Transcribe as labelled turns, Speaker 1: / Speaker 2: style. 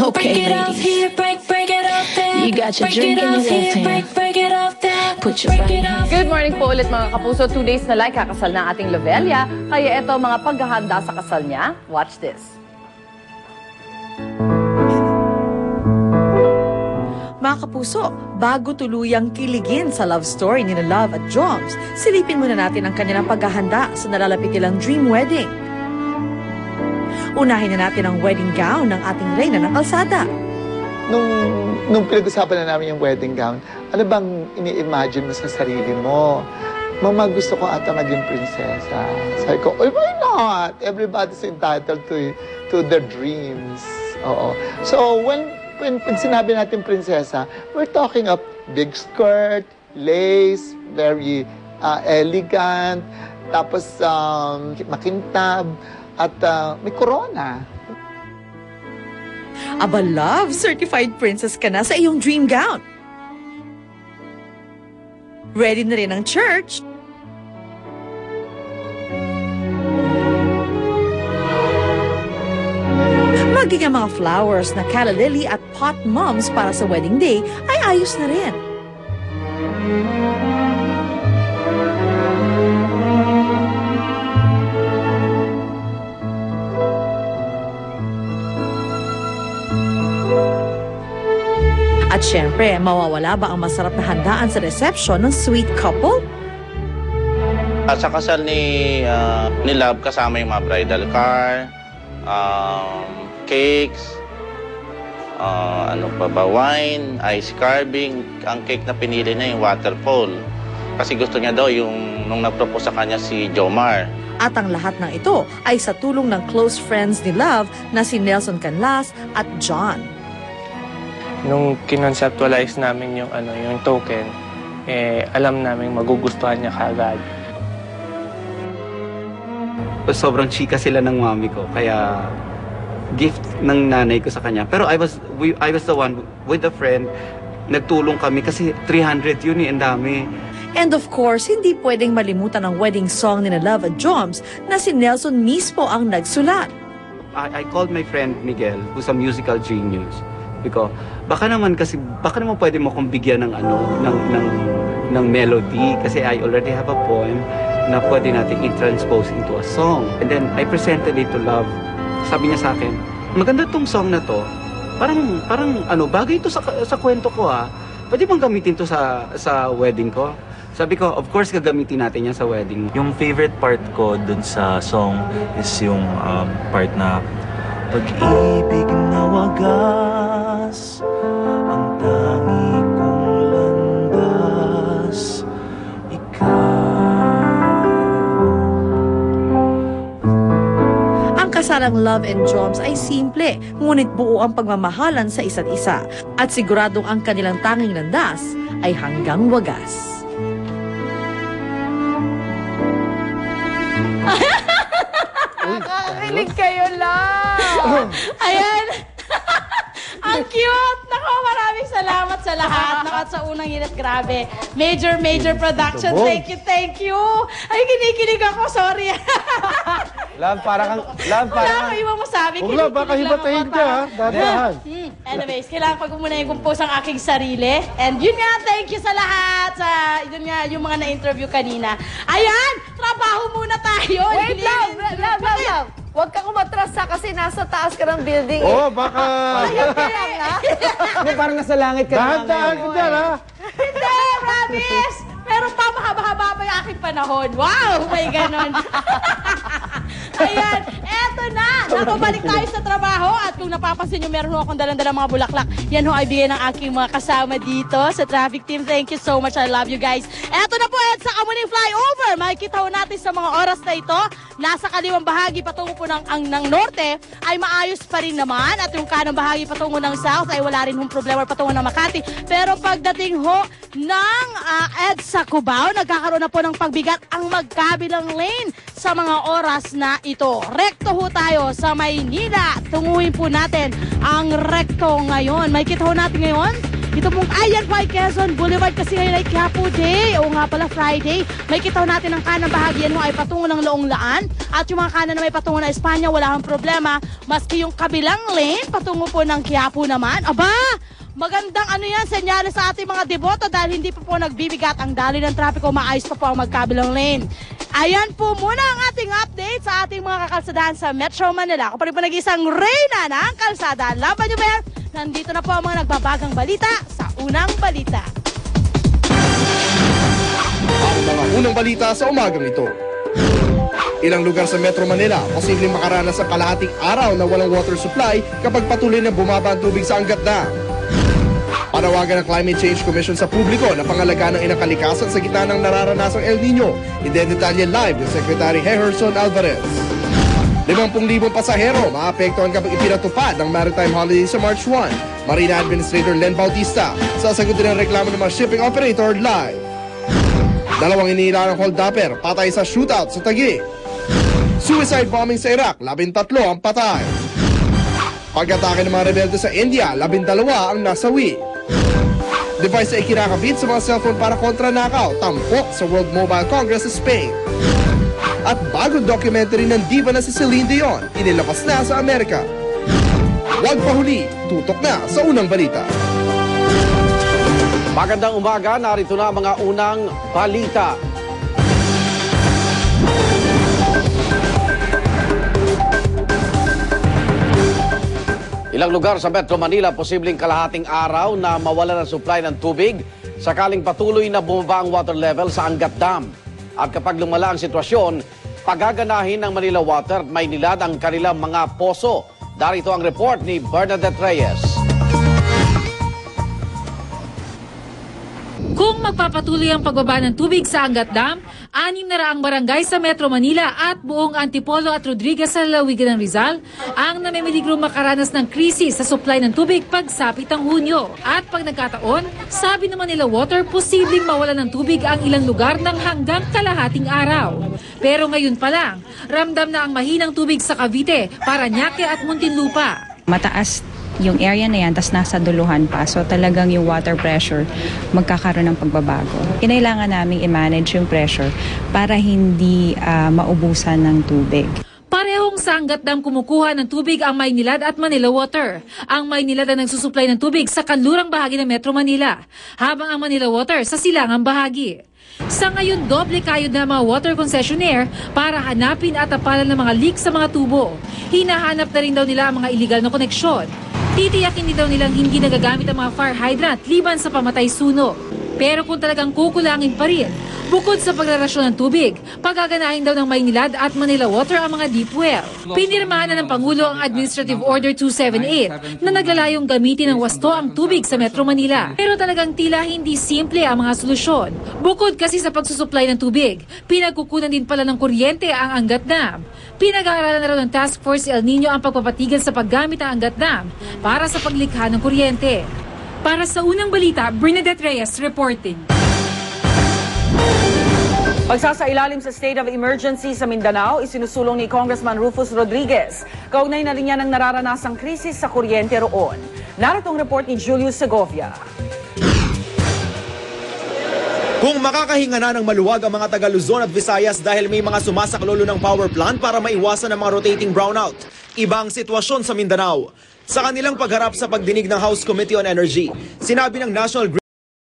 Speaker 1: Okay, ladies. You got your drink in your left hand. Put your right hand.
Speaker 2: Good morning po ulit mga kapuso. 2 days na lang kakasal na ating Lovelia. Kaya ito mga paghahanda sa kasal niya. Watch this.
Speaker 3: Mga kapuso, bago tuluyang kiligin sa love story ni Love at Joms, silipin muna natin ang kanilang paghahanda sa nalalapit nilang dream wedding. Unahin na natin ang wedding gown ng ating reyna ng kalsada.
Speaker 4: Nung pinag-usapan na namin yung wedding gown, ano bang ini-imagine mo sa sarili mo? Mama, gusto ko ata maging prinsesa. Sabi ko, why not? Everybody's entitled to their dreams. Oo. So, when sinabi natin prinsesa, we're talking of big skirt, lace, very elegant, tapos makintab, at may corona.
Speaker 3: Aba, Love, certified princess ka na sa iyong dream gown. Ready na rin ang church. Maging ang mga flowers na calla lily at pot moms para sa wedding day ay ayos na rin. At syempre, mawawala ba ang masarap na handaan sa reception ng sweet couple?
Speaker 5: Sa kasal ni Love, kasama yung mga bridal car, cakes, ano pa ba, wine, ice carving. Ang cake na pinili niya yung waterfall. Kasi gusto niya daw yung nung nag-propose sa kanya si Jomar.
Speaker 3: At ang lahat ng ito ay sa tulong ng close friends ni Love na si Nelson Canlas at John.
Speaker 6: Nung kinonceptualize namin yung token, alam namin magugustuhan niya kaagad.
Speaker 7: Sobrang chika sila ng mami ko, kaya gift ng nanay ko sa kanya. Pero I was the one with a friend, nagtulong kami kasi 300 yun ang dami.
Speaker 3: And of course, hindi pwedeng malimutan ang wedding song ni Love at Joms na si Nelson mismo ang nagsulat.
Speaker 7: I called my friend Miguel, who's a musical genius. Because baka naman pwede mo kong bigyan ng melody kasi I already have a poem na pwede natin i-transpose into a song. And then I presented it to Love. Sabi niya sa akin, maganda tong song na to. Parang bagay ito sa kwento ko ah. Pwede bang gamitin to sa wedding ko? Sabi ko, of course gagamitin natin yan sa wedding.
Speaker 8: Yung favorite part ko dun sa song is yung part na pag-ibig na wagas, ang tangi kong landas, ikaw.
Speaker 3: Ang kasalang Love and Joms ay simple, ngunit buo ang pagmamahalan sa isa't isa. At siguradong ang kanilang tanging landas ay hanggang wagas.
Speaker 2: Nakakilig kayo lang. Ayan. Ang cute. Naku, maraming salamat sa lahat. At sa unang hirit, grabe. Major production. Thank you. Ay, kinikilig ako. Sorry.
Speaker 4: Love, parang
Speaker 2: Wala kang ibang masabi.
Speaker 4: Wala, baka hibatayin ka, ha? Dadahan.
Speaker 2: Anyways, kailangan ko muna yung compose ang aking sarili. And yun nga, thank you sa lahat. Yun nga, yung mga na-interview kanina. Ayan, trabaho muna tayo.
Speaker 9: Wait, love. Huwag kang umatras kasi nasa taas ka ng building.
Speaker 4: Oo, baka...
Speaker 9: Ayun ka lang, ha?
Speaker 10: Parang nasa langit ka na.
Speaker 4: Dahan-dahan ka dyan, ha?
Speaker 2: Hindi, promise. Meron pa mahaba-haba pa yung aking panahon. Wow, may ganon. Ayan, eto na. Nakabalik tayo sa trabaho at kung napapansin nyo, meron akong dalang-dalang mga bulaklak. Yan ho ay bigay ng aking mga kasama dito sa traffic team. Thank you so much. I love you guys. Eto na po, sa Kamuning Flyover. Makikita ho natin sa mga oras na ito, nasa kaliwang bahagi patungo po ng norte ay maayos pa rin naman. At yung kanang bahagi patungo ng south ay wala rin hong problema patungo ng Makati. Pero pagdating ho ng EDSA Cubao, nagkakaroon na po ng pagbigat ang magkabilang lane sa mga oras na ito. Rekto ho tayo sa Maynila. Tunguhin po natin ang rekto ngayon. Makikita ho natin ngayon Ito pong Ayan White Quezon Boulevard kasi ngayon ay Quiapo Day. O nga pala Friday. May kitaw natin ang kanang bahagi yan ay patungo ng Loong Laan. At yung mga kanan na may patungo na Espanya, wala kang problema. Maski yung kabilang lane, patungo po ng Quiapo naman. Aba! Magandang senyales sa ating mga deboto dahil hindi pa po nagbibigat ang daloy ng trapiko, maayos pa po ang magkabilang lane. Ayan po muna ang ating update sa ating mga kakalsadahan sa Metro Manila. Ako pa rin po nag-isang reyna ng kalsada. Laban nyo, Bear! Nandito na po ang mga nagbabagang balita sa Unang Balita.
Speaker 11: Ang mga unang balita sa umagang ito. Ilang lugar sa Metro Manila posibleng makaranas sa kalahating araw na walang water supply kapag patuloy na bumaba ang tubig sa Angat Dam. Panawagan ng Climate Change Commission sa publiko na pangalagaan ng inang kalikasan sa gitna ng nararanasang El Nino. Idedetalye live ni Secretary Herson Alvarez. 50,000 pasahero maapektuhan kapag ipinatupad ng maritime holiday sa March 1. Marina Administrator Len Bautista sasagutin ang reklamo ng mga shipping operator live. 2 iniilang hold-upper patay sa shootout sa Taguig. Suicide bombing sa Iraq, 13 ang patay. Pag-atake ng mga rebelde sa India, 12 ang nasawi. Device na ikinakabit sa mga cellphone para kontra-nakaw, tampok sa World Mobile Congress sa Spain. At bagong documentary ng diva na si Celine Dion, inilabas na sa Amerika. Huwag pahuli, tutok na sa Unang Balita.
Speaker 12: Magandang umaga, narito na mga unang balita. Ilang lugar sa Metro Manila posibleng kalahating araw na mawala ng supply ng tubig sakaling patuloy na bumaba ang water level sa Angat Dam. At kapag lumala ang sitwasyon, pagaganahin ng Manila Water at Maynilad ang kanilang mga poso. Darito ang report ni Bernadette Reyes.
Speaker 13: Kung magpapatuloy ang pagbaba ng tubig sa Angat Dam, 600 barangay sa Metro Manila at buong Antipolo at Rodriguez sa lalawigan ng Rizal ang namimiligrong makaranas ng krisis sa supply ng tubig pagsapit ng Hunyo. At pag nagkataon, sabi ng Manila Water, posibleng mawalan ng tubig ang ilang lugar ng hanggang kalahating araw. Pero ngayon pa lang, ramdam na ang mahinang tubig sa Cavite, Parañaque at Muntinlupa.
Speaker 14: Mataas yung area na yan, tas nasa duluhan pa. So talagang yung water pressure magkakaroon ng pagbabago. Kinailangan namin i-manage yung pressure para hindi maubusan ng tubig.
Speaker 13: Parehong sa Angat Dam kumukuha ng tubig ang Maynilad at Manila Water. Ang Maynilad ang nagsusupply ng tubig sa kanlurang bahagi ng Metro Manila, habang ang Manila Water sa silangang bahagi. Sa ngayon, doble kayod na mga water concessionaire para hanapin at tapalan ng mga leak sa mga tubo. Hinahanap na rin daw nila ang mga illegal na koneksyon. Titiyakin din daw nilang hindi nagagamit ang mga fire hydrant liban sa pamatay sunog. Pero kung talagang kukulangin pa rin, bukod sa pagrarasyon ng tubig, pagaganahin daw ng Maynilad at Manila Water ang mga deep well. Pinirmahan na ng Pangulo ang Administrative Order 278 na naglalayong gamitin ng wasto ang tubig sa Metro Manila. Pero talagang tila hindi simple ang mga solusyon. Bukod kasi sa pagsusupply ng tubig, pinagkukunan din pala ng kuryente ang Angat Dam. Pinag-aaralan na raw ng Task Force El Nino ang pagpapatigil sa paggamit ng Angat Dam para sa paglikha ng kuryente. Para sa Unang Balita, Bernadette Reyes reporting.
Speaker 15: Pagsasailalim sa state of emergency sa Mindanao, isinusulong ni Congressman Rufus Rodriguez. Kaugnay na rin niya ng nararanasang krisis sa kuryente roon. Narito ang report ni Julius Segovia.
Speaker 16: Kung makakahinga na ng maluwag ang mga taga Luzon at Visayas dahil may mga sumasaklolo ng power plant para maiwasan ang mga rotating brownout, ibang sitwasyon sa Mindanao. Sa kanilang pagharap sa pagdinig ng House Committee on Energy, sinabi ng National